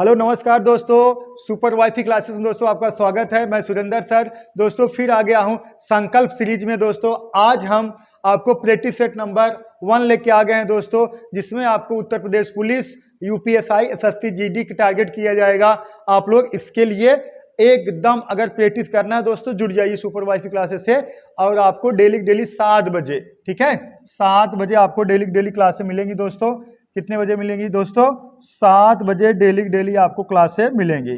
Hello नमस्कार दोस्तों, super wifi classes में दोस्तों आपका स्वागत है। मैं सुरेंद्र सर दोस्तों फिर आ गया हूं संकल्प सीरीज में। दोस्तों आज हम आपको प्रैक्टिस सेट नंबर 1 लेके आ गए हैं दोस्तों, जिसमें आपको Uttar Pradesh police, UPSI, SSC, GD की टारगेट किया जाएगा। आप लोग इसके लिए एकदम अगर प्रैक्टिस करना है दोस्तों जुड़ जाइए सुपर वाईफाई क्लासेस से। और आपको डेली 7 बजे, ठीक है, 7 बजे आपको डेली क्लासें मिलेंगी दोस्तों। कितने बजे मिलेंगी दोस्तों? 7 बजे डेली आपको क्लासें मिलेंगी,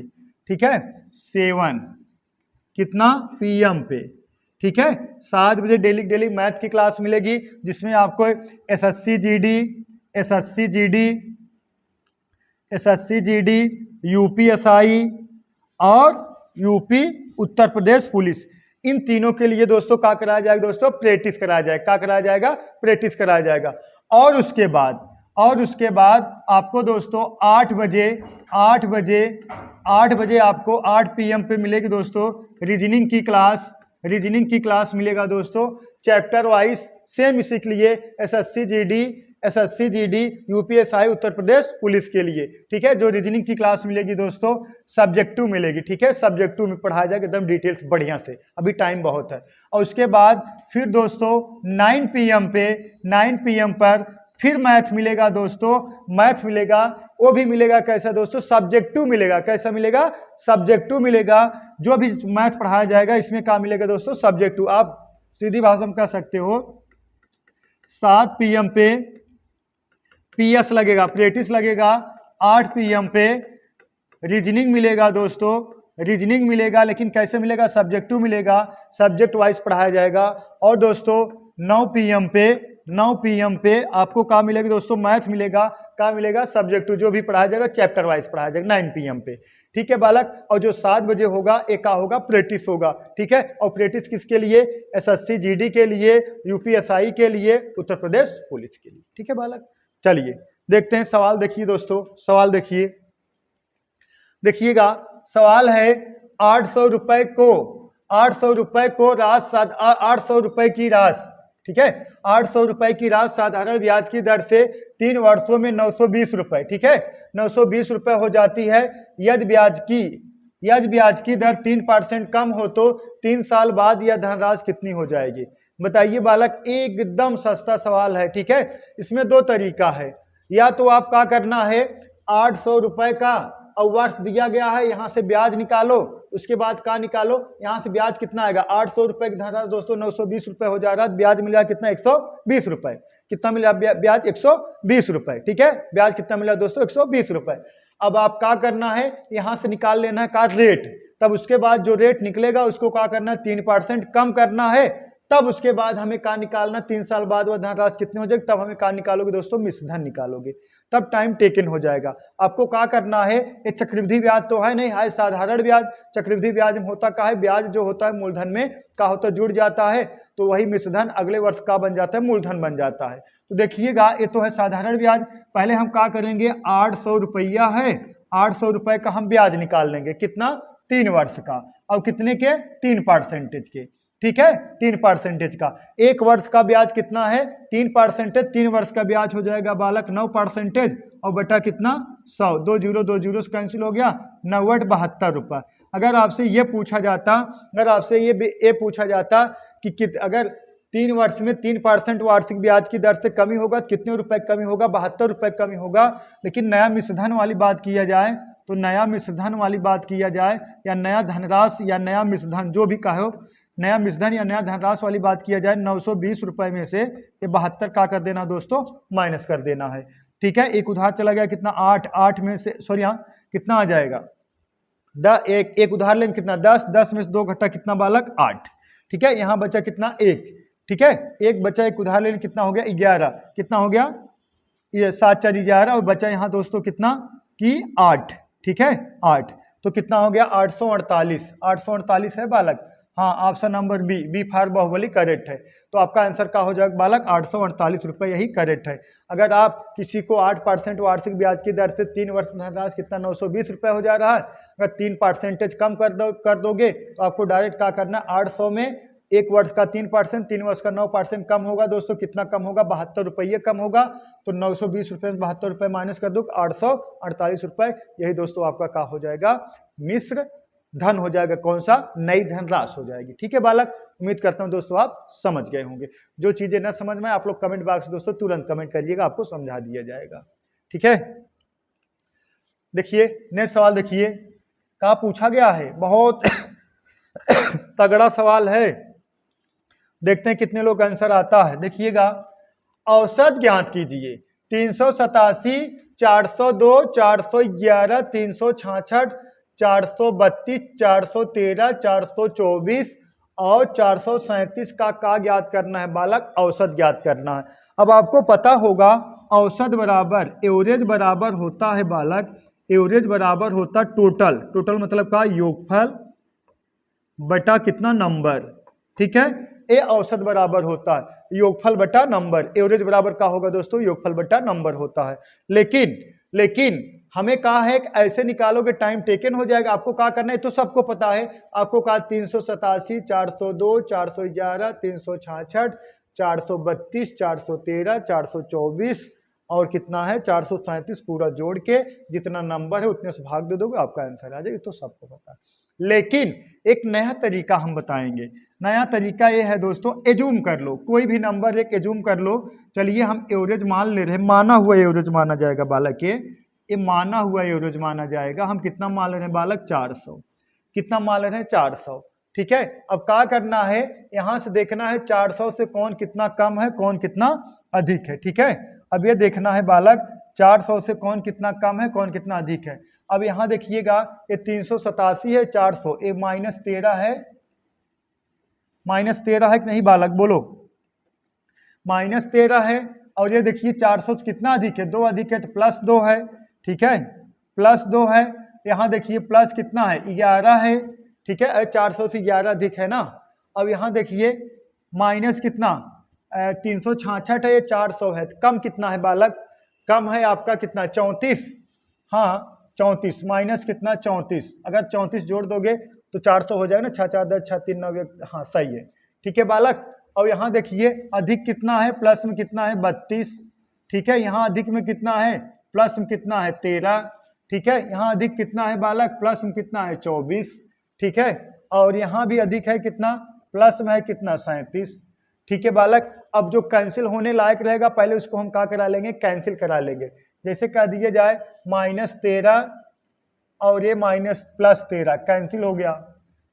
ठीक है। 7 कितना पीएम पे, ठीक है। 7 बजे डेली मैथ की क्लास मिलेगी, जिसमें आपको एसएससी जीडी, यूपीएसआई और यूपी उत्तर प्रदेश पुलिस, इन तीनों के लिए दोस्तों क्या कराया जाएगा दोस्तों? प्रैक्टिस कराया जाएगा। क्या कराया जाएगा? प्रैक्टिस कराया जाएगा। और उसके बाद आपको दोस्तों 8 बजे आपको 8 पीएम पे मिलेगी दोस्तों रीजनिंग की क्लास मिलेगा दोस्तों। चैप्टर वाइज सेम इसी के लिए SSC GD UPSI Uttar Pradesh police के लिए, ठीक है। जो रीजनिंग की क्लास मिलेगी दोस्तों सब्जेक्टिव मिलेगी, ठीक है। सब्जेक्टिव में पढ़ाया जाएगा एकदम डिटेल्स बढ़िया से, अभी टाइम बहुत है। और उसके बाद फिर दोस्तों 9 पीएम पर फिर मैथ मिलेगा दोस्तों। मैथ मिलेगा, वो भी मिलेगा कैसा दोस्तों? सब्जेक्टिव मिलेगा। कैसा मिलेगा? सब्जेक्टिव मिलेगा। जो भी मैथ पढ़ाया जाएगा इसमें क्या मिलेगा दोस्तों? सब्जेक्टिव। आप सीधी भाषा में कह सकते हो 7 पीएम पे पीएस लगेगा, प्रैक्टिस लगेगा। 8 पीएम पे रीजनिंग मिलेगा दोस्तों। रीजनिंग मिलेगा, लेकिन कैसे मिलेगा? सब्जेक्टिव मिलेगा, सब्जेक्ट वाइज पढ़ाया जाएगा। और दोस्तों 9 पीएम पे आपको क्या मिलेगा दोस्तों? मैथ मिलेगा। क्या मिलेगा? सब्जेक्टिव, जो भी पढ़ाया जाएगा चैप्टर वाइज पढ़ाया जाएगा 9 पीएम पे, ठीक है बालक। और जो 7 बजे होगा एक का होगा प्रैक्टिस होगा, ठीक है। और प्रैक्टिस किसके लिए? एसएससी जीडी के लिए, यूपीएसआई के लिए, उत्तर प्रदेश पुलिस के लिए, ठीक है बालक। चलिए देखते हैं सवाल। देखिए दोस्तों सवाल देखिएगा। सवाल है 800 रुपए को 800 रुपए की राशि, ठीक है। 800 रुपए की राशि साधारण ब्याज की दर से 3 वर्षों में 920 रुपए, ठीक है, 920 रुपए हो जाती है। यदि ब्याज की दर 3% कम हो तो 3 साल बाद यह धनराशि कितनी हो जाएगी? बताइए बालक। एकदम सस्ता सवाल है, ठीक है। इसमें 2 तरीका है। या तो आप क्या करना है, 800 रुपए का और वर्ष दिया गया है, यहाँ से ब्याज निकालो। उसके बाद क्या निकालो? यहाँ से ब्याज कितना आएगा? 800 रुपए की धनराशि दोस्तों 920 रुपए हो जा रहा है। ब्याज मिला कितना? 120 रुपए। कितना मिला ब्याज? 120 रुपए, ठीक है। ब्याज कितना मिला दोस्तों? 120 रुपए। अब आप क्या करना है, यहाँ से निकाल लेना है का रेट। तब उसके बाद जो रेट निकलेगा उसको क्या करना है? 3% कम करना है। तब उसके बाद हमें क्या निकालना? 3 साल बाद वह धनराशि कितनी हो जाएगी? तब हमें क्या निकालोगे दोस्तों? मिश्र धन निकालोगे। तब टाइम टेकन हो जाएगा। आपको क्या करना है, ये चक्रवृद्धि ब्याज तो है नहीं, है साधारण ब्याज। चक्रवृद्धि ब्याज में होता क्या है? ब्याज जो होता है मूलधन में क्या होता है? जुड़ जाता है, तो वही मिश्र धन अगले वर्ष का बन जाता है, मूलधन बन जाता है। तो देखिएगा ये तो है साधारण ब्याज। पहले हम क्या करेंगे, 800 रुपया है, 800 रुपए का हम ब्याज निकाल लेंगे। कितना? 3 वर्ष का। और कितने के? 3% के, ठीक है, 3% का। 1 वर्ष का ब्याज कितना है? 3%। 3 वर्ष का ब्याज हो जाएगा बालक 9% और बटा कितना? 100। 2 जीरो से कैंसिल हो गया, 90 72 रुपये। अगर आपसे ये पूछा जाता कि अगर 3 वर्ष में 3% वार्षिक ब्याज की दर से कमी होगा तो कितने रुपए कमी होगा? 72 रुपये कमी होगा। लेकिन नया मिश्रधन वाली बात किया जाए तो नया मिश्रधन वाली बात किया जाए, या नया धनराशि या नया मिश्रधन जो भी कहो, नया मिश्रधन या नया धनराशि वाली बात किया जाए, 920 रुपए में से ये 72 का कर देना दोस्तों? माइनस कर देना है, ठीक है। एक उधार चला गया कितना? 8 में से सॉरी यहाँ कितना आ जाएगा? एक उधार लेंगे कितना? 10 में से 2 घटा कितना बालक? 8, ठीक है। यहाँ बचा कितना? 1, ठीक है। एक बचा, एक उधार लेने कितना हो गया? 11। कितना हो गया? ये 7 4 11 और बचा यहाँ दोस्तों कितना कि 8, ठीक है, 8। तो कितना हो गया? 848 है बालक। हाँ, option number B for Baahubali correct है। तो आपका आंसर क्या हो जाएगा बालक? 848 रुपये, यही करेक्ट है। अगर आप किसी को 8% वार्षिक ब्याज की दर से 3 वर्ष धनराशि कितना 920 रुपये हो जा रहा है, अगर 3% कम कर दोगे तो आपको डायरेक्ट क्या करना है? 800 में 1 वर्ष का 3%, 3 वर्ष का 9% कम होगा दोस्तों। कितना कम होगा? 72 रुपये कम होगा। तो 920 रुपये में 72 रुपये माइनस कर दो, 848 रुपये। यही दोस्तों आपका क्या हो जाएगा? मिश्र धन हो जाएगा। कौन सा? नई धनराशि हो जाएगी। ठीक है बालक, उम्मीद करता हूं दोस्तों आप समझ गए होंगे। जो चीजें न समझ में आप लोग कमेंट बॉक्स दोस्तों तुरंत कमेंट करिएगा, आपको समझा दिया जाएगा। ठीक है, देखिए नेक्स्ट सवाल देखिए, क्या पूछा गया है, बहुत तगड़ा सवाल है। देखते हैं कितने लोग आंसर आता है। देखिएगा, औसत ज्ञात कीजिए। 387, 402, 411, 366, 432, 413, 424 और 437 का ज्ञात करना है बालक? औसत ज्ञात करना है। अब आपको पता होगा औसत बराबर एवरेज बराबर होता है बालक, एवरेज बराबर होता टोटल, टोटल मतलब का योगफल बटा कितना? नंबर। ठीक है, ए औसत बराबर होता है योगफल बटा नंबर। एवरेज बराबर का होगा दोस्तों? योगफल बटा नंबर होता है। लेकिन हमें कहा है कि ऐसे निकालोगे टाइम टेकन हो जाएगा। आपको क्या करना है तो सबको पता है। आपको कहा 387, 402, 411, 366, 432, 413, 424 और कितना है? 437 पूरा जोड़ के जितना नंबर है उतने से भाग दे दोगे, आपका आंसर आ जाएगा। तो सबको पता है। लेकिन एक नया तरीका हम बताएंगे। नया तरीका ये है दोस्तों, एज्यूम कर लो कोई भी नंबर, एक एज्यूम कर लो। चलिए हम एवरेज मान ले रहे हैं, माना हुआ एवरेज माना जाएगा बालक। ये माना हुआ एवरेज माना जाएगा। हम कितना मान ले रहे हैं बालक? 400। कितना मान ले रहे हैं? 400। ठीक है, अब क्या करना है, यहां से देखना है 400 से कौन कितना कम है, कौन कितना अधिक है। ठीक है, अब ये देखना है बालक 400 से कौन कितना कम है, कौन कितना अधिक है। अब यहां देखिएगा, ये 387 है, 400, ये -13 है। -13 है कि नहीं बालक? बोलो, -13 है। और ये देखिए 400 से कितना अधिक है? 2 अधिक है, तो +2 है। ठीक है, +2 है। यहाँ देखिए प्लस कितना है? 11 है। ठीक है, 400 से 11 अधिक है ना। अब यहाँ देखिए माइनस कितना? 366 है, ये 400 है। कम कितना है बालक? कम है आपका कितना? 34। हाँ 34, माइनस कितना? 34। अगर 34 जोड़ दोगे तो 400 हो जाएगा ना। 6 4 10 6 3 9 1, हाँ सही है। ठीक है बालक, और यहाँ देखिए अधिक कितना है? प्लस में कितना है? 32। ठीक है, यहाँ अधिक में कितना है? प्लस में कितना है? 13। ठीक है, यहाँ अधिक कितना है बालक? प्लस में कितना है? 24। ठीक है, और यहाँ भी अधिक है कितना? प्लस में है कितना? 37। ठीक है बालक, अब जो कैंसिल होने लायक रहेगा पहले उसको हम क्या करा लेंगे? कैंसिल करा लेंगे। जैसे कह दिया जाए -13 और ये +13 कैंसिल हो गया।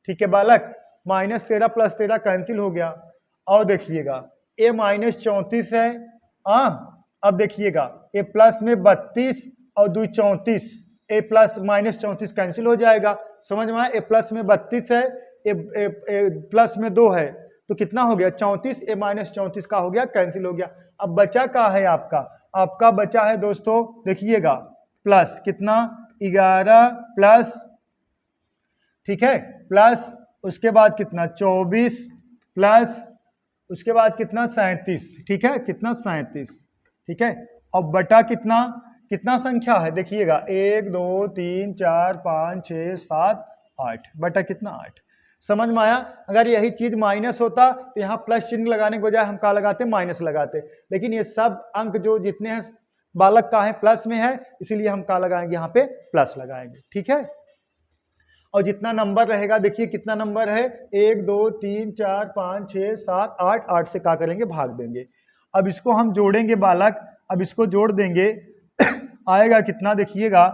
ठीक है बालक, -13 + 13 कैंसिल हो गया। और देखिएगा ये -34 है। अब देखिएगा ये प्लस में 32 और 2 34, ए प्लस -34 कैंसिल हो जाएगा। समझ में आया? ए प्लस में 32 है, ए प्लस में 2 है, तो कितना हो गया? 34। ए -34 का हो गया, कैंसिल हो गया। अब बचा का है आपका? आपका बचा है दोस्तों, देखिएगा प्लस कितना? 11 प्लस, ठीक है, प्लस उसके बाद कितना? 24 प्लस उसके बाद कितना? 37। ठीक है, कितना? 37। ठीक है, अब बटा कितना? कितना संख्या है? देखिएगा 1 2 3 4 5 6 7 8, बटा कितना? 8। समझ में आया? अगर यही चीज माइनस होता तो यहाँ प्लस चिन्ह लगाने के बजाय हम क्या लगाते? माइनस लगाते। लेकिन ये सब अंक जो जितने हैं बालक का है प्लस में है, इसीलिए हम क्या लगाएंगे? यहाँ पे प्लस लगाएंगे। ठीक है, और जितना नंबर रहेगा देखिए कितना नंबर है? 1 2 3 4 5 6 7 8, 8 से क्या करेंगे? भाग देंगे। अब इसको हम जोड़ेंगे बालक, अब इसको जोड़ देंगे आएगा कितना? देखिएगा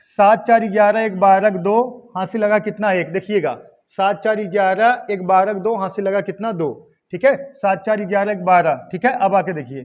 7 4 11 1 12 2, हाथ से लगा कितना? 1। देखिएगा 7 4 11 1 12 2, हाथ से लगा कितना? 2। ठीक है, 7 4 11 1 12। ठीक है, अब आके देखिए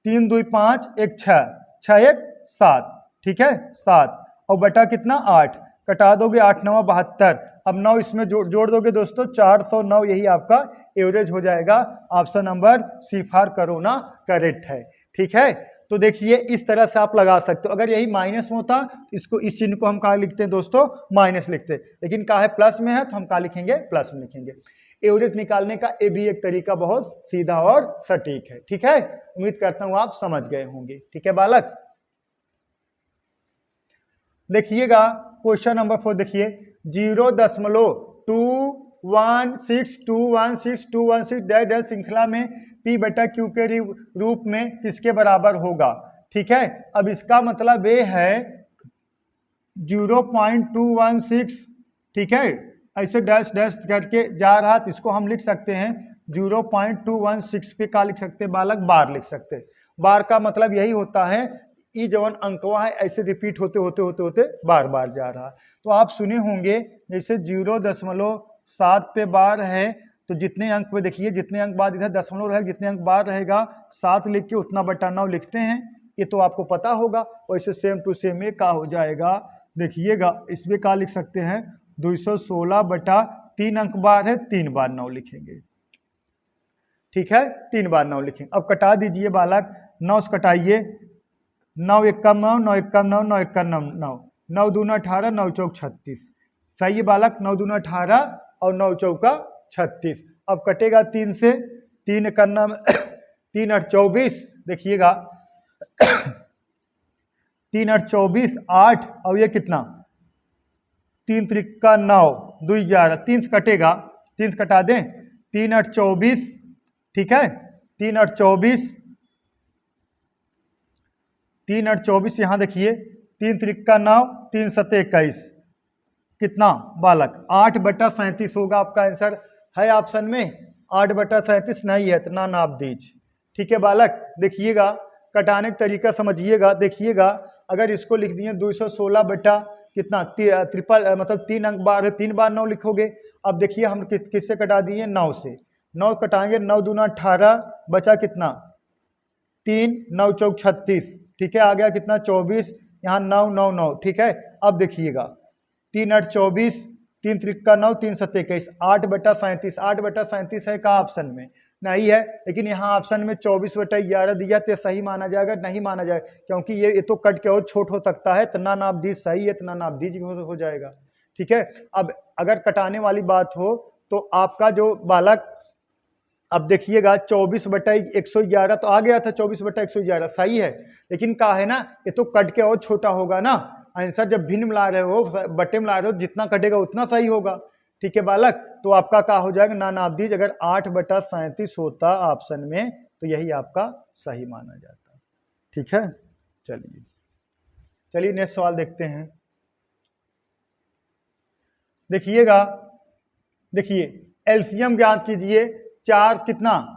3 2 5 1 6, 6 1 7। ठीक है, 7 और बटा कितना? 8। कटा दोगे 8 9 72। अब 9 इसमें जोड़ दोगे दोस्तों 409, यही आपका एवरेज हो जाएगा। Option number C for corona correct है। ठीक है, तो देखिए इस तरह से आप लगा सकते हो। अगर यही माइनस में होता तो इसको, इस चिन्ह को हम कहाँ लिखते हैं दोस्तों? माइनस लिखते। लेकिन कहा है प्लस में है तो हम कहाँ लिखेंगे? प्लस में लिखेंगे। एवरेज निकालने का ये भी एक तरीका बहुत सीधा और सटीक है। ठीक है, उम्मीद करता हूं आप समझ गए होंगे। ठीक है बालक, देखिएगा क्वेश्चन नंबर 4 देखिए, 0.216 डैश डैश श्रृंखला में P बटा Q के रूप में किसके बराबर होगा। ठीक है, अब इसका मतलब ये है 0.216, ठीक है, ऐसे डैश डैश करके जा रहा, तो इसको हम लिख सकते हैं 0.216 पे क्या लिख सकते हैं बालक, बार लिख सकते हैं। बार का मतलब यही होता है ये जवन अंकवा है ऐसे रिपीट होते होते होते होते बार बार जा रहा। तो आप सुने होंगे जैसे 0.7 पे बार है तो जितने अंक पे देखिए, जितने अंक बाद इधर दशमलव रहेगा, जितने अंक बार रहेगा 7 लिख के उतना बटा 9 लिखते हैं, ये तो आपको पता होगा। वैसे सेम टू सेम ये क्या हो जाएगा, देखिएगा इसमें क्या लिख सकते हैं 216 बटा 3 अंक बार है, 3 बार 9 लिखेंगे। ठीक है, 3 बार 9 लिखेंगे। अब कटा दीजिए बालक, 9 से कटाइए, 9 एकम 9, 9 एकम 9, 9 एकम 9, 9 दूना 18, 9 चौक 36। सही है बालक, 9 दूना 18 और 9 चौका 36। अब कटेगा 3 से, 3 एकम 3 8 24, देखिएगा 3 8 24, 8 और ये कितना 3 त्रिका 9, 2 11, 3 से कटेगा, 3 से कटा दें, 3 8 24, ठीक है, 3 8 24, 3 8 24, यहाँ देखिए 3 त्रिका 9, 3 7 21, कितना बालक 8 बटा 37 होगा आपका आंसर। है ऑप्शन में 8 बटा 37 नहीं है तो ना नाप दीजिए। ठीक है बालक, देखिएगा कटाने का तरीका समझिएगा, देखिएगा अगर इसको लिख दिए 216 बटा कितना ट्रिपल मतलब 3 अंक बार है, 3 बार 9 लिखोगे। अब देखिए हम किससे कटा दिए, 9 से, 9 कटाएंगे, 9 दूना 18, बचा कितना 3, 9 चौक 36, ठीक है, आ गया कितना 24, यहाँ 9 9 9, ठीक है। अब देखिएगा 3 8 24, 3 त्रिका 9, 3 7 21, 8 बटा 37, 8 बटा 37 है का ऑप्शन में नहीं है, लेकिन यहाँ ऑप्शन में 24 बटा 11 दिया तो सही माना जाएगा, नहीं माना जाएगा क्योंकि ये तो कट के और छोट हो सकता है, इतना नाप दीज सही है, इतना नाप दीज हो जाएगा। ठीक है, अब अगर कटाने वाली बात हो तो आपका जो बालक, अब देखिएगा 24 बटा 111 तो आ गया था, 24 बटा 111 सही है, लेकिन क्या है ना ये तो कट के और छोटा होगा ना, आंसर जब भिन्न मिला रहे हो, बटे मिला रहे हो, जितना कटेगा उतना सही होगा। ठीक है बालक, तो आपका क्या हो जाएगा, ना नाप दीजिए, अगर 8 बटा 37 होता ऑप्शन में तो यही आपका सही माना जाता। ठीक है, चलिए नेक्स्ट सवाल देखते हैं। देखिएगा, देखिए एलसीएम ज्ञात कीजिए, 4 कितना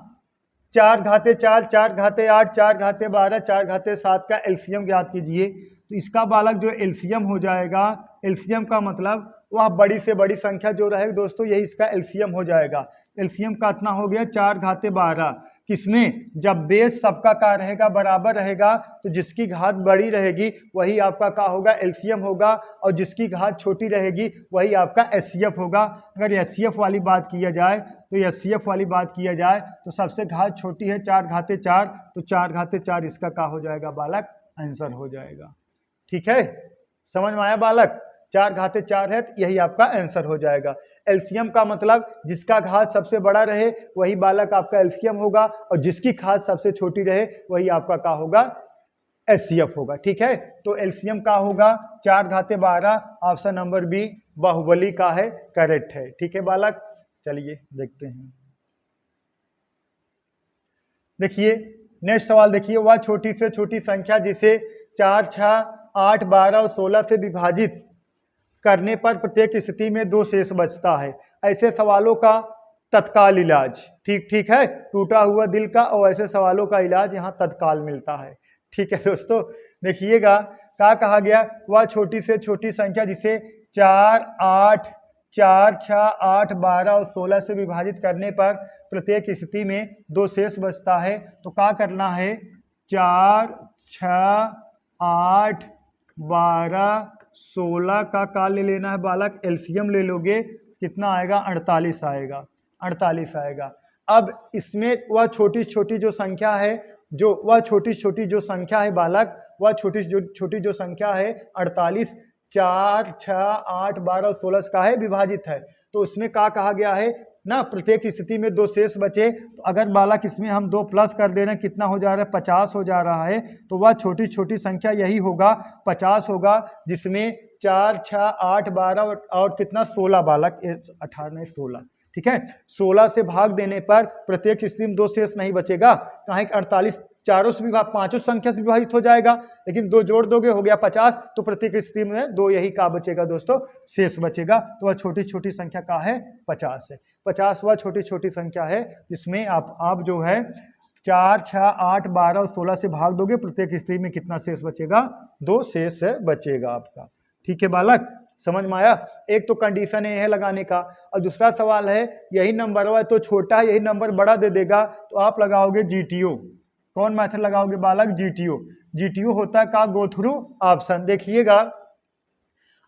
4 घाते 4, 4 घाते 8, 4 घाते 12, 4 घाते 7 का एलसीएम ज्ञात कीजिए। तो इसका बालक जो एलसीएम हो जाएगा, एलसीएम का मतलब वह बड़ी से बड़ी संख्या जो रहेगी दोस्तों, यही इसका एलसीएम हो जाएगा। एलसीएम का इतना हो गया 4 घाते 12, किसमें जब बेस सबका का रहेगा बराबर रहेगा तो जिसकी घात बड़ी रहेगी वही आपका का होगा, एलसीएम होगा, और जिसकी घात छोटी रहेगी वही आपका एचसीएफ होगा। अगर एचसीएफ वाली बात किया जाए तो एचसीएफ वाली बात किया जाए तो सबसे घात छोटी है 4 घाते 4, तो 4 घाते 4 इसका का हो जाएगा बालक, आंसर हो जाएगा। ठीक है, समझ में आया बालक, 4 घाते 4 है तो यही आपका आंसर हो जाएगा। एलसीएम का मतलब जिसका घात सबसे बड़ा रहे वही बालक आपका एलसीएम होगा, और जिसकी घात सबसे छोटी रहे वही आपका का होगा, एचसीएफ होगा। ठीक है, तो एलसीएम का होगा 4 घाते 12, ऑप्शन नंबर बी बाहुबली का है, करेक्ट है। ठीक है बालक, चलिए देखते हैं। देखिए नेक्स्ट सवाल देखिए, वह छोटी से छोटी संख्या जिसे 4, 6, 8, 12 और 16 से विभाजित करने पर प्रत्येक स्थिति में 2 शेष बचता है, ऐसे सवालों का तत्काल इलाज। ठीक है, टूटा हुआ दिल का और ऐसे सवालों का इलाज यहाँ तत्काल मिलता है। ठीक है दोस्तों, देखिएगा क्या कहा गया, वह छोटी से छोटी संख्या जिसे 4, 8, 4, 6, 8, 12 और 16 से विभाजित करने पर प्रत्येक स्थिति में 2 शेष बचता है। तो क्या करना है, 4, 6, 8, 12, 16 का ले लेना है बालक, एलसीएम ले लोगे कितना आएगा, 48 आएगा, 48 आएगा। अब इसमें वह छोटी छोटी जो संख्या है, जो वह छोटी छोटी जो संख्या है बालक, वह छोटी जो संख्या है 48, 4, 6, 8, 12 और 16 का है विभाजित है। तो उसमें क्या कहा गया है ना, प्रत्येक स्थिति में 2 शेष बचे। तो अगर बालक इसमें हम 2 प्लस कर दे रहे हैं, कितना हो जा रहा है, 50 हो जा रहा है। तो वह छोटी छोटी संख्या यही होगा, 50 होगा, जिसमें 4 6 8 12 और कितना 16 बालक, 18 नहीं 16, ठीक है। 16 से भाग देने पर प्रत्येक स्थिति में 2 शेष नहीं बचेगा, कहाँ 48 चारों से विभाग, पांचों संख्या से विभाजित हो जाएगा, लेकिन 2 जोड़ दोगे हो गया 50, तो प्रत्येक स्थिति में 2 यही का बचेगा दोस्तों, शेष बचेगा। तो वह छोटी छोटी संख्या का है 50 है। 50 वह छोटी छोटी संख्या है जिसमें आप जो है 4 6 8 12 और 16 से भाग दोगे, प्रत्येक स्थिति में कितना शेष बचेगा, 2 शेष बचेगा आपका। ठीक है बालक, समझ में आया। एक तो कंडीशन है लगाने का, और दूसरा सवाल है यही नंबर है तो छोटा, यही नंबर बड़ा दे देगा, तो आप लगाओगे जीटीओ। कौन मेथड लगाओगे बालक, जीटीओ। जीटीओ होता है का गो थ्रू ऑप्शन। देखिएगा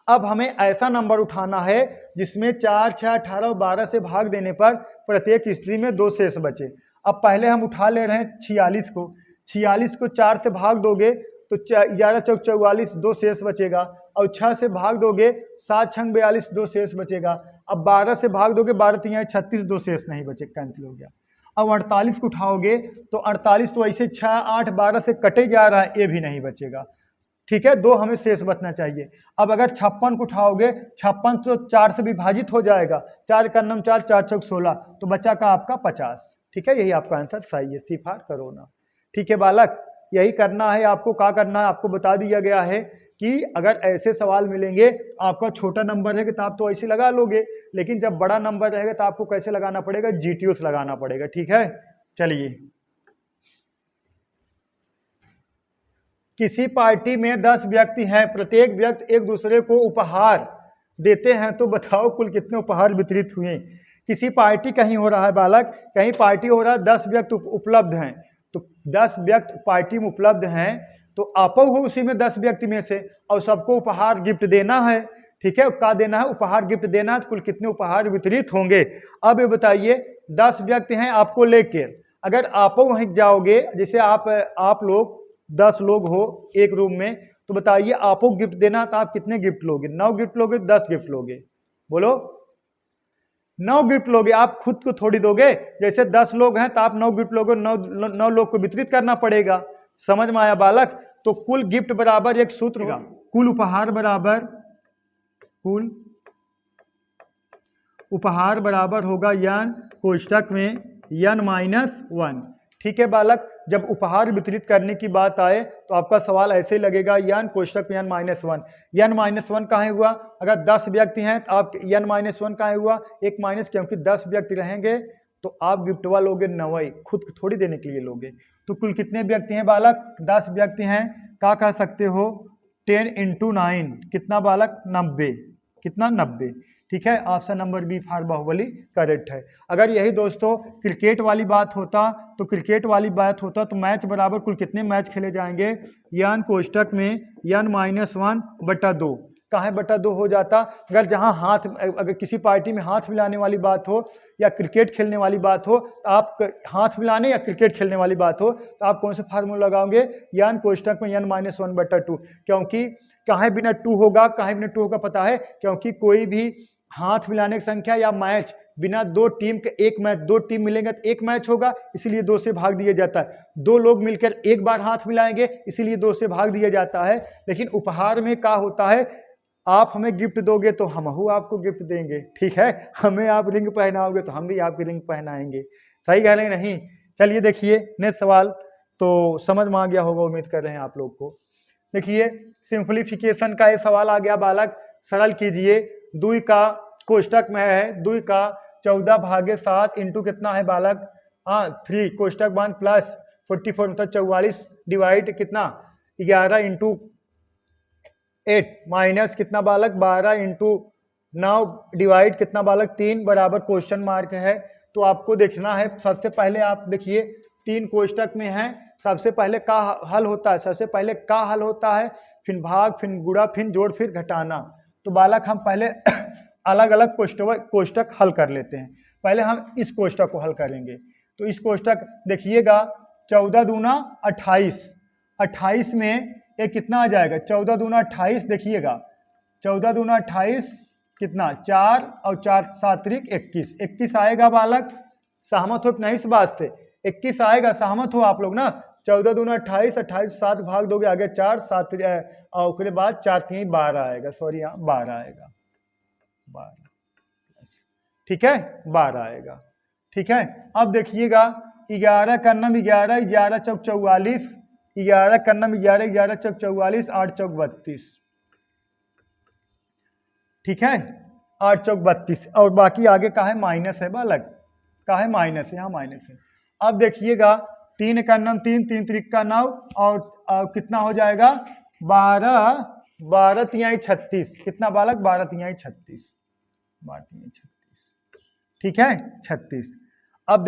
अब हमें ऐसा नंबर उठाना है जिसमें 4 6 18 और 12 से भाग देने पर प्रत्येक स्थिति में 2 शेष बचे। अब पहले हम उठा ले रहे हैं 46 को। 46 को 4 से भाग दोगे तो 11 चौक 44, 2 शेष बचेगा। और 6 से भाग दोगे 7 6 42, 2 शेष बचेगा। अब 12 से भाग दोगे 12 3 36, 2 शेष नहीं बचे, कैंसिल हो गया। अब 48 को उठाओगे तो 48 तो ऐसे 6 8 12 से कटे जा रहा है, ये भी नहीं बचेगा। ठीक है, 2 हमें शेष बचना चाहिए। अब अगर 56 को उठाओगे, 56 तो 4 से विभाजित हो जाएगा, 4 का नम 4, 4 चौक 16, तो बचा का आपका 50। ठीक है, यही आपका आंसर सही है, सिफार करो ना। ठीक है बालक, यही करना है आपको। क्या करना है आपको बता दिया गया है कि अगर ऐसे सवाल मिलेंगे, आपका छोटा नंबर है तो आप तो ऐसे लगा लोगे, लेकिन जब बड़ा नंबर रहेगा तो आपको कैसे लगाना पड़ेगा, जीटीओ से लगाना पड़ेगा। ठीक है, चलिए। किसी पार्टी में 10 व्यक्ति हैं, प्रत्येक व्यक्ति एक दूसरे को उपहार देते हैं, तो बताओ कुल कितने उपहार वितरित हुए। किसी पार्टी कहीं हो रहा है बालक, कहीं पार्टी हो रहा है, 10 व्यक्ति उपलब्ध हैं, तो 10 व्यक्ति पार्टी में उपलब्ध हैं, तो आप हो उसी में 10 व्यक्ति में से, और सबको उपहार गिफ्ट देना है। ठीक है, क्या देना है, उपहार गिफ्ट देना है। तो कुल कितने उपहार वितरित होंगे। अब ये बताइए 10 व्यक्ति हैं आपको लेके, अगर आप वहीं जाओगे, जैसे आप लोग 10 लोग हो एक रूम में, तो बताइए आपको गिफ्ट देना तो आप कितने गिफ्ट लोगे, 9 गिफ्ट लोगे, 10 गिफ्ट लोगे, बोलो 9 गिफ्ट लोगे। आप खुद को थोड़ी दोगे, जैसे 10 लोग हैं तो आप 9 गिफ्ट लोगे, 9 लोग को वितरित करना पड़ेगा। समझ में आया बालक। तो कुल गिफ्ट बराबर एक सूत्र होगा, कुल उपहार बराबर होगा n कोष्टक में n-1। ठीक है बालक, जब उपहार वितरित करने की बात आए तो आपका सवाल ऐसे ही लगेगा, n कोष्टक में n-1। n-1 कहाँ हुआ, अगर 10 व्यक्ति हैं तो आप n-1 कहाँ हुआ, एक माइनस, क्योंकि 10 व्यक्ति रहेंगे तो आप गिफ्टवा लोगे 9, खुद को थोड़ी देने के लिए लोगे। तो कुल कितने व्यक्ति हैं बालक, 10 व्यक्ति हैं। क्या कह सकते हो, 10 × 9 कितना बालक, 90। कितना, 90। ठीक है, ऑप्शन नंबर बी फार बाहुबली करेक्ट है। अगर यही दोस्तों क्रिकेट वाली बात होता तो मैच बराबर कुल कितने मैच खेले जाएंगे, n कोष्टक में n-1/2, कहाँ बटा 2 हो जाता। अगर जहाँ अगर किसी पार्टी में हाथ मिलाने वाली बात हो या क्रिकेट खेलने वाली बात हो, तो आप हाथ मिलाने या क्रिकेट खेलने वाली बात हो तो आप कौन से फार्मूला लगाओगे, n कोष्टक में n-1/2, क्योंकि कहाँ बिना 2 होगा, कहाँ बिना 2 होगा पता है, क्योंकि कोई भी हाथ मिलाने की संख्या या मैच बिना 2 टीम के, एक मैच 2 टीम मिलेंगे तो एक मैच होगा, इसीलिए 2 से भाग दिया जाता है। 2 लोग मिलकर एक बार हाथ मिलाएंगे, इसीलिए 2 से भाग दिया जाता है। लेकिन उपहार में क्या होता है, आप हमें गिफ्ट दोगे तो हम आपको गिफ्ट देंगे। ठीक है, हमें आप रिंग पहनाओगे तो हम भी आपकी रिंग पहनाएंगे। सही कह रहे हैं नहीं। चलिए देखिए नेक्स्ट सवाल, तो समझ में आ गया होगा, उम्मीद कर रहे हैं आप लोग को। देखिए सिंप्लीफिकेशन का ये सवाल आ गया बालक, सरल कीजिए। 2 का कोष्टक में है 2 का 14/7 इंटू कितना है बालक, 3 कोष्टक बंद प्लस 44 मतलब 44 डिवाइड कितना 11 × 8 माइनस कितना बालक 12 × 9 डिवाइड कितना बालक 3 बराबर क्वेश्चन मार्क है। तो आपको देखना है, सबसे पहले आप देखिए 3 कोष्टक में है, सबसे पहले का हल होता है, फिर भाग, फिर गुणा, फिर जोड़, फिर घटाना। तो बालक हम पहले अलग अलग कोष्टक हल कर लेते हैं। पहले हम इस कोष्टक को हल करेंगे। तो इस कोष्टक देखिएगा 14 दूना 28, 28 में एक कितना आ जाएगा 14 दूना 28, देखिएगा 14 दूना 28 कितना 4 और 4 7 21, 21 आएगा बालक। सहमत हो कि नहीं इस बात से, 21 आएगा, सहमत हो आप लोग ना। 14 दूना 28, 28 7 भाग दोगे आगे 4, 7 और उसके बाद 4 3 12 आएगा, सॉरी यहाँ 12 आएगा, 12, ठीक है 12 आएगा, ठीक है। अब देखिएगा 11 का नम 11, 11 चौक 44, 11 का नम 11, 11 चौक 44, 8 चौक 32, ठीक है 8 चौक 32, और बाकी आगे का है माइनस है बालक, का है माइनस है, यहाँ माइनस है। अब देखिएगा 3 का नम 3, 3 त्रिक का 9 और कितना हो जाएगा 12, 12 तिहाई 36, कितना बालक 12 तिहाई 36, 12 तिहाई 36, ठीक है 36। अब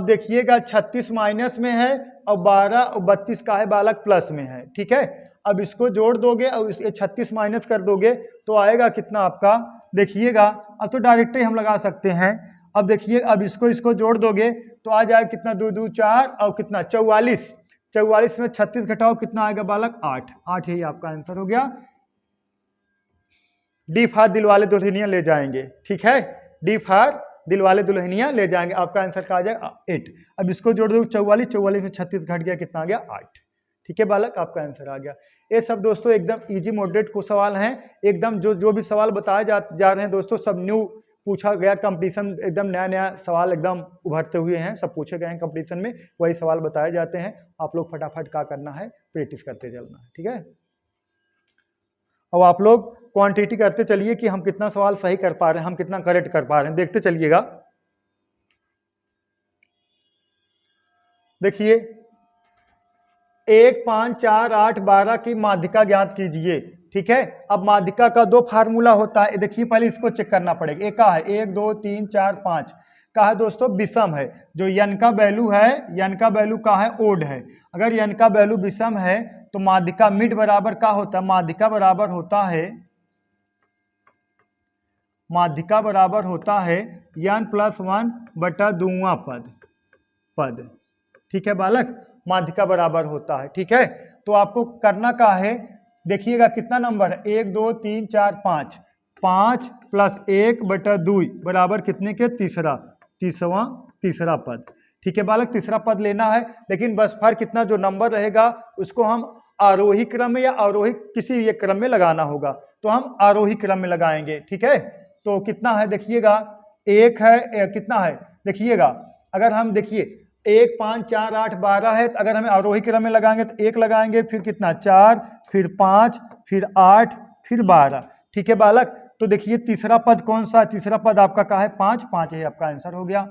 देखिएगा 36 माइनस में है और 12 और 32 का है बालक प्लस में है, ठीक है। अब इसको जोड़ दोगे और इस 36 माइनस कर दोगे तो आएगा कितना आपका, देखिएगा अब तो डायरेक्ट ही हम लगा सकते हैं। अब देखिए अब इसको जोड़ दोगे तो आ जाएगा कितना 2 2 4 और कितना 44, 44 में 36 घटाओ कितना आएगा बालक 8, 8 यही आपका आंसर हो गया। डी फॉर दिलवाले दुल्हनिया ले जाएंगे, ठीक है, डी फॉर दिलवाले दुल्हनिया ले जाएंगे, आपका आंसर का आ जाएगा 8। अब इसको जोड़ दो 44, 44 में 36 घट गया कितना आ गया 8, ठीक है बालक आपका आंसर आ गया। ये सब दोस्तों एकदम इजी मॉडरेट को सवाल हैं, एकदम जो भी सवाल बताए जा रहे हैं दोस्तों सब न्यू पूछा गया, कंपटीशन एकदम नया सवाल एकदम उभरते हुए हैं, सब पूछे गए हैं कंपटीशन में, वही सवाल बताए जाते हैं। आप लोग फटाफट क्या करना है प्रैक्टिस करते चलना है, ठीक है। अब आप लोग क्वांटिटी करते चलिए कि हम कितना सवाल सही कर पा रहे हैं, हम कितना करेक्ट कर पा रहे हैं, देखते चलिएगा। देखिए 1 5 4 8 12 की माध्यिका ज्ञात कीजिए, ठीक है। अब माध्यिका का 2 फार्मूला होता है, देखिए पहले इसको चेक करना पड़ेगा। एक का है 1 2 3 4 5 का है दोस्तों विषम है, जो यन का वैल्यू है, यन का वैल्यू का है ओड है। अगर यन का वैल्यू विषम है तो माध्यिका मिड बराबर का होता है, माध्यिका बराबर होता है यन प्लस 1 बटा दूसरा पद, ठीक है बालक, माध्यिका बराबर होता है, ठीक है। तो आपको करना का है, देखिएगा कितना नंबर है 1 2 3 4 5, 5 प्लस 1 बटा 2 बराबर कितने के तीसरा पद, ठीक है बालक, तीसरा पद लेना है। लेकिन बस फर्क कितना जो नंबर रहेगा उसको हम आरोही क्रम में या अवरोही किसी एक क्रम में लगाना होगा, तो हम आरोही क्रम में लगाएंगे, ठीक है। तो कितना है देखिएगा 1 है, कितना है देखिएगा, अगर हम देखिए 1 5 4 8 12 है, तो अगर हमें आरोही क्रम में लगाएंगे तो 1 लगाएंगे, फिर कितना 4, फिर 5, फिर 8, फिर 12, ठीक है बालक। तो देखिए तीसरा पद कौन सा है, तीसरा पद आपका क्या है 5, 5 है आपका आंसर हो गया,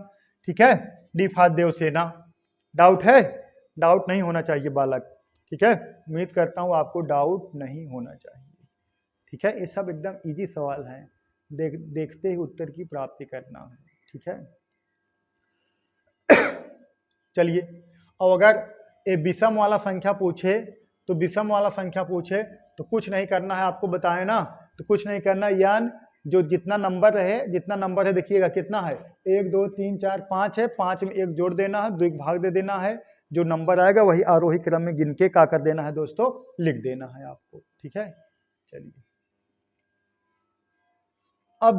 ठीक है। D for Devasena. डाउट है, डाउट नहीं होना चाहिए बालक, ठीक है, उम्मीद करता हूँ आपको डाउट नहीं होना चाहिए, ठीक है। ये सब एकदम इजी सवाल हैं, देखते ही उत्तर की प्राप्ति करना है, ठीक है। चलिए अब अगर ये विषम वाला संख्या पूछे तो विषम वाला संख्या पूछे तो कुछ नहीं करना है, आपको बताए ना, तो कुछ नहीं करना, यान जो जितना नंबर है देखिएगा कितना है 1 2 3 4 5 है, 5 में 1 जोड़ देना है, 2 भाग दे देना है, जो नंबर आएगा वही आरोही क्रम में गिन के क्या कर देना है दोस्तों, लिख देना है आपको, ठीक है। चलिए अब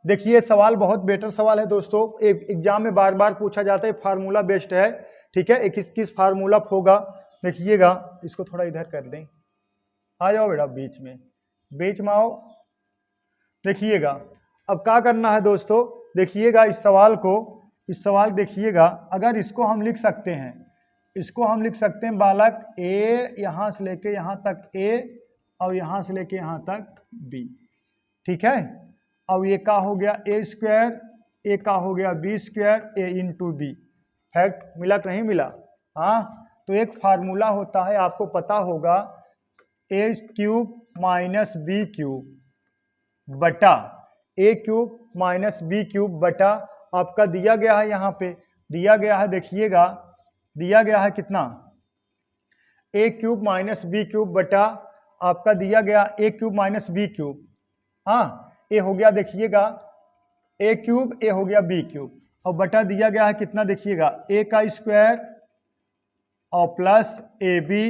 देखिए सवाल बहुत बेटर सवाल है दोस्तों, एक एग्जाम में बार बार पूछा जाता है, फार्मूला बेस्ड है, ठीक है। किस फार्मूला होगा देखिएगा, इसको थोड़ा इधर कर दें, आ जाओ बेटा बीच में आओ। देखिएगा अब क्या करना है दोस्तों, देखिएगा इस सवाल देखिएगा, अगर इसको हम लिख सकते हैं, बालक ए यहाँ से लेके यहाँ तक ए और यहाँ से लेके यहाँ तक बी, ठीक है। अब ये का हो गया ए स्क्वायर, ए का हो गया बी स्क्वायर, ए इंटू बी, फैक्ट मिला कि नहीं मिला, हाँ। तो एक फार्मूला होता है आपको पता होगा, ए क्यूब माइनस बी क्यूब बटा ए क्यूब माइनस बी क्यूब बटा आपका दिया गया है, यहाँ पे दिया गया है, देखिएगा दिया गया है कितना ए क्यूब माइनस बी क्यूब बटा आपका दिया गया ए क्यूब माइनस बी क्यूब, हाँ। ए हो गया देखिएगा ए क्यूब, ए हो गया बी क्यूब, और बटा दिया गया है कितना देखिएगा ए का स्क्वायर और प्लस ए बी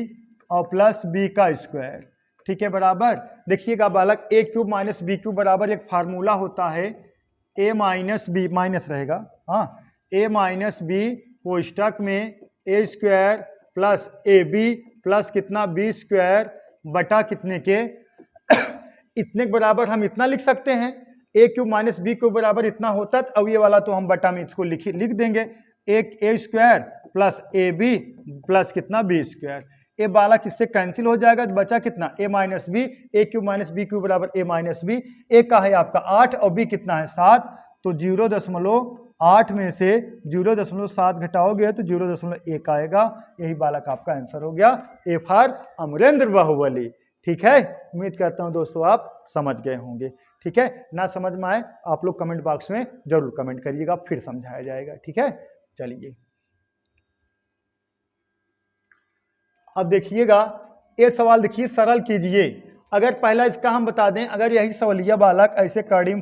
और प्लस बी का स्क्वायर, ठीक है बराबर। देखिएगा बालक ए क्यूब माइनस बी क्यूब बराबर एक फार्मूला होता है ए माइनस बी, माइनस रहेगा, हाँ, ए माइनस बी कोष्टक में A square plus A B plus कितना बी स्क्वायर बटा कितने के इतने के बराबर हम इतना लिख सकते हैं, ए क्यूब माइनस बी क्यूब बराबर इतना होता है। अब ये वाला तो हम बटा में इसको लिख देंगे, एक A square plus A B plus कितना बी स्क्वायर। ए वाला किससे कैंसिल हो जाएगा, तो बचा कितना A minus B, A cube minus B cube बराबर ए माइनस बी। ए का है आपका 8 और बी कितना है 7, तो 0.8 में से 0.7 घटाओगे तो 0.1 आएगा। यही बालक आपका आंसर हो गया, ए फॉर अमरेंद्र बाहुबली। ठीक है, उम्मीद करता हूं दोस्तों आप समझ गए होंगे। ठीक है, ना समझ में आए आप लोग कमेंट बॉक्स में जरूर कमेंट करिएगा, फिर समझाया जाएगा। ठीक है, चलिए अब देखिएगा, ये सवाल देखिए, सरल कीजिए। अगर पहला इसका हम बता दें, अगर यही सवालिया बालक ऐसे कर्डिम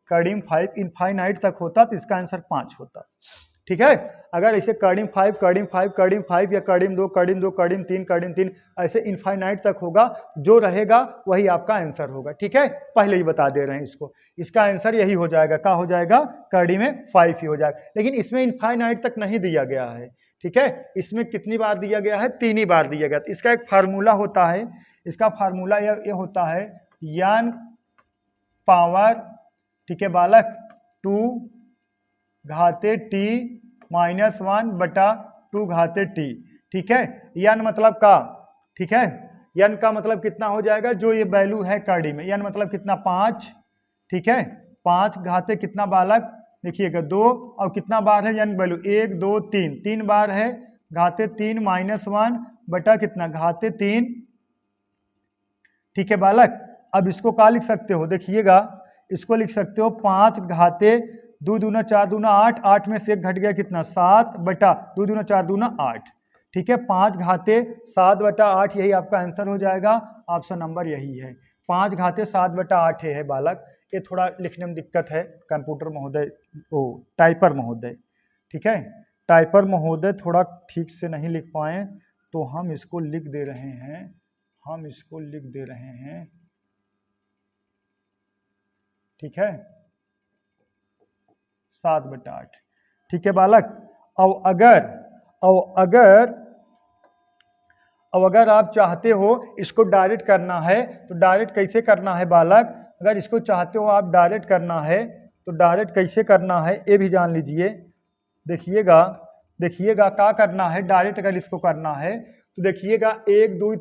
5 इनफाइनाइट तक होता तो इसका आंसर 5 होता। ठीक है, अगर ऐसे कर्डिम 5 या कर्डिम 3 ऐसे इनफाइनाइट तक होगा, जो रहेगा वही आपका आंसर होगा। ठीक है, पहले ही बता दे रहे हैं इसको, इसका आंसर यही हो जाएगा। क्या हो जाएगा, कर्डिम में 5 ही हो जाएगा। लेकिन इसमें इनफाइनाइट तक नहीं दिया गया है। ठीक है, इसमें कितनी बार दिया गया है, 3 ही बार दिया गया। तो इसका एक फार्मूला होता है, इसका फार्मूला ये होता है n पावर, ठीक है बालक, 2 घाते t माइनस 1 बटा 2 घाते t। ठीक है, n मतलब का, ठीक है, n का मतलब कितना हो जाएगा, जो ये वैल्यू है कर्डी में, n मतलब कितना 5। ठीक है, 5 घाते कितना बालक, देखिएगा 2 और कितना बार है n वैल्यू 1 2 3 बार है, घाते 3 माइनस 1 बटा कितना घाते 3। ठीक है बालक, अब इसको क्या लिख सकते हो, देखिएगा इसको लिख सकते हो 5 घाते 2 दूना 4 दूना 8, 8 में से 1 घट गया कितना 7 बटा 2 दूना 4 दूना 8। ठीक है, 5 घाते 7 बटा 8 यही आपका आंसर हो जाएगा। ऑप्शन नंबर यही है, 5 घाते 7 बटा 8 है बालक। ये थोड़ा लिखने में दिक्कत है कंप्यूटर महोदय, टाइपर महोदय। ठीक है, टाइपर महोदय थोड़ा ठीक से नहीं लिख पाए, तो हम इसको लिख दे रहे हैं, ठीक है 7 बटा 8। ठीक है बालक, और अगर आप चाहते हो इसको डायरेक्ट करना है, तो डायरेक्ट कैसे करना है बालक, अगर इसको चाहते हो आप डायरेक्ट करना है तो डायरेक्ट कैसे करना है ये भी जान लीजिए। देखिएगा क्या करना है, डायरेक्ट अगर इसको करना है तो देखिएगा 1 2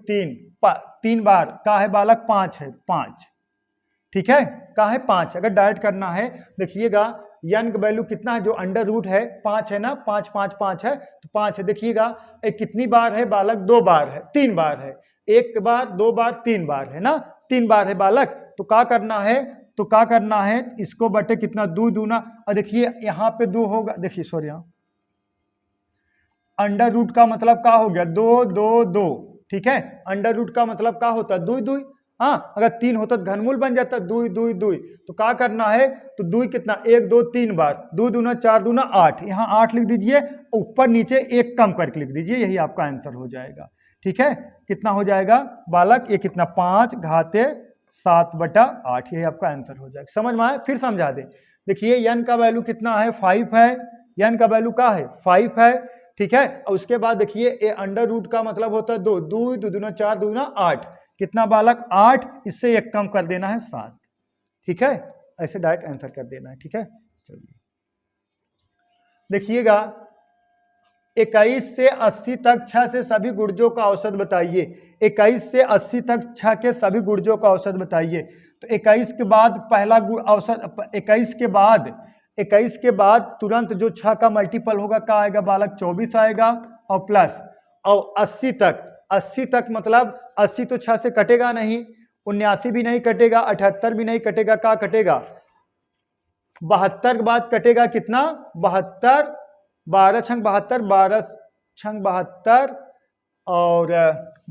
3 बार का है बालक 5 है, 5। ठीक है, का है 5। अगर डायरेक्ट करना है देखिएगा n का वैल्यू कितना है, जो अंडर रूट है 5 है ना, 5 5 5 है तो 5 है। देखिएगा एक कितनी बार है बालक, 2 बार है, 3 बार है, 1 बार 2 बार 3 बार है ना, 3 बार है बालक। तो क्या करना है, इसको बटे कितना 2 दूना, और देखिए यहाँ पे 2 होगा, देखिए सॉरी यहाँ अंडर रूट का मतलब क्या हो गया 2 2 2। ठीक है, अंडर रूट का मतलब क्या होता है 2 2। हाँ, अगर 3 होता तो घनमूल बन जाता 2 2 2। तो क्या करना है, तो 2 कितना 1 2 3 बार, 2 दूना 4 दूना 8, यहाँ 8 लिख दीजिए, ऊपर नीचे 1 कम करके लिख दीजिए, यही आपका आंसर हो जाएगा। ठीक है, कितना हो जाएगा बालक, ये कितना 5 घाते 7 बटा 8, यही आपका आंसर हो जाएगा। समझ में आए, फिर समझा दें। देखिए n का वैल्यू कितना है 5 है, n का वैल्यू क्या है 5 है। ठीक है, और उसके बाद देखिए ये अंडर रूट का मतलब होता है 2 2 2 दूना 4 दूना 8, कितना बालक 8, इससे 1 कम कर देना है 7। ठीक है, ऐसे डायरेक्ट आंसर कर देना है। ठीक है, चलिए देखिएगा 21 से 80 तक 6 से सभी गुर्जों का औसत बताइए। 21 से 80 तक 6 के सभी गुर्जों का औसत बताइए। तो 21 के बाद पहला औसत, 21 के बाद तुरंत जो 6 का मल्टीपल होगा क्या आएगा बालक 24 आएगा, और प्लस, और 80 तक मतलब 80 तो 6 से कटेगा नहीं, 79 भी नहीं कटेगा, 78 भी नहीं कटेगा, क्या कटेगा 72 के बाद कटेगा कितना 72, 12 छंग 72, 12 छंग 72, और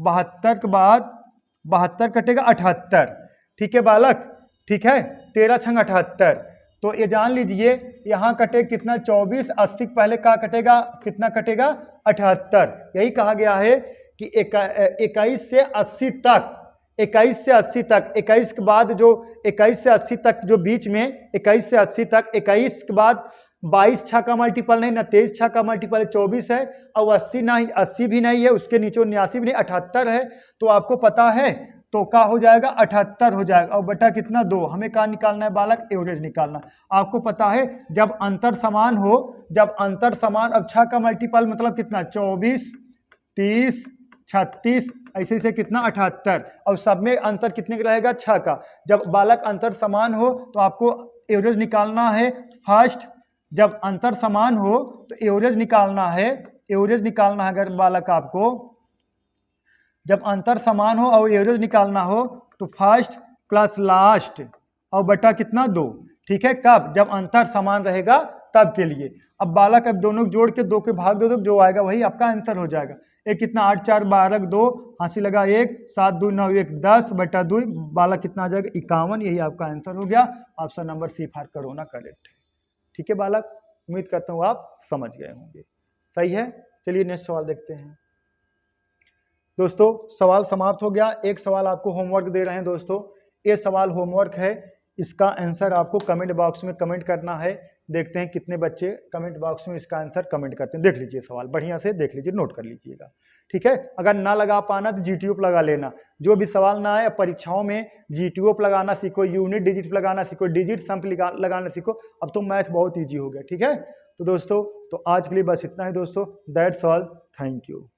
72 के बाद 72 कटेगा 78। ठीक है बालक, ठीक है 13 छंग 78। तो ये जान लीजिए यहाँ कटे कितना 24, 80 पहले क्या कटेगा, कितना कटेगा 78। यही कहा गया है कि 21 से 80 तक, 21 से 80 तक, 21 के बाद जो 21 से 80 तक जो बीच में 21 से 80 तक, 21 के बाद 22 6 का मल्टीपल नहीं, ना 23 6 का मल्टीपल है 24 है, और 80 नहीं, 80 भी नहीं है, उसके नीचे 79 भी नहीं, 78 है। तो आपको पता है तो क्या हो जाएगा 78 हो जाएगा, और बटा कितना 2। हमें क्या निकालना है बालक, एवरेज निकालना। आपको पता है जब अंतर समान हो, जब अंतर समान, अब 6 का मल्टीपल मतलब कितना 24 30 36 ऐसे से कितना 78, और सब में अंतर कितने का रहेगा 6 का। जब बालक अंतर समान हो तो आपको एवरेज निकालना है फर्स्ट। जब अंतर समान हो तो एवरेज निकालना है, एवरेज निकालना है अगर बालक आपको जब अंतर समान हो और एवरेज निकालना हो तो फर्स्ट प्लस लास्ट और बटा कितना 2। ठीक है, कब, जब अंतर समान रहेगा तब के लिए। अब बालक अब दोनों जोड़ के 2 के भाग दो, जो आएगा वही आपका आंसर हो जाएगा। एक कितना 8 4 12 2, हांसी लगा 1, 7 2 9 1 10 बटा 2, बालक कितना आ जाएगा 51। यही आपका आंसर हो गया। Option number C for corona correct है। ठीक है बालक, उम्मीद करता हूँ आप समझ गए होंगे। सही है, चलिए नेक्स्ट सवाल देखते हैं। दोस्तों सवाल समाप्त हो गया। एक सवाल आपको होमवर्क दे रहे हैं दोस्तों, ये सवाल होमवर्क है, इसका आंसर आपको कमेंट बॉक्स में कमेंट करना है। देखते हैं कितने बच्चे कमेंट बॉक्स में इसका आंसर कमेंट करते हैं। देख लीजिए सवाल, बढ़िया से देख लीजिए, नोट कर लीजिएगा। ठीक है, अगर ना लगा पाना तो GTO लगा लेना। जो भी सवाल ना आए परीक्षाओं में GTO लगाना सीखो, यूनिट डिजिट लगाना सीखो, डिजिट सम लगाना सीखो। अब तो मैथ बहुत ईजी हो गया। ठीक है, तो दोस्तों तो आज के लिए बस इतना ही दोस्तों। That's all, thank you.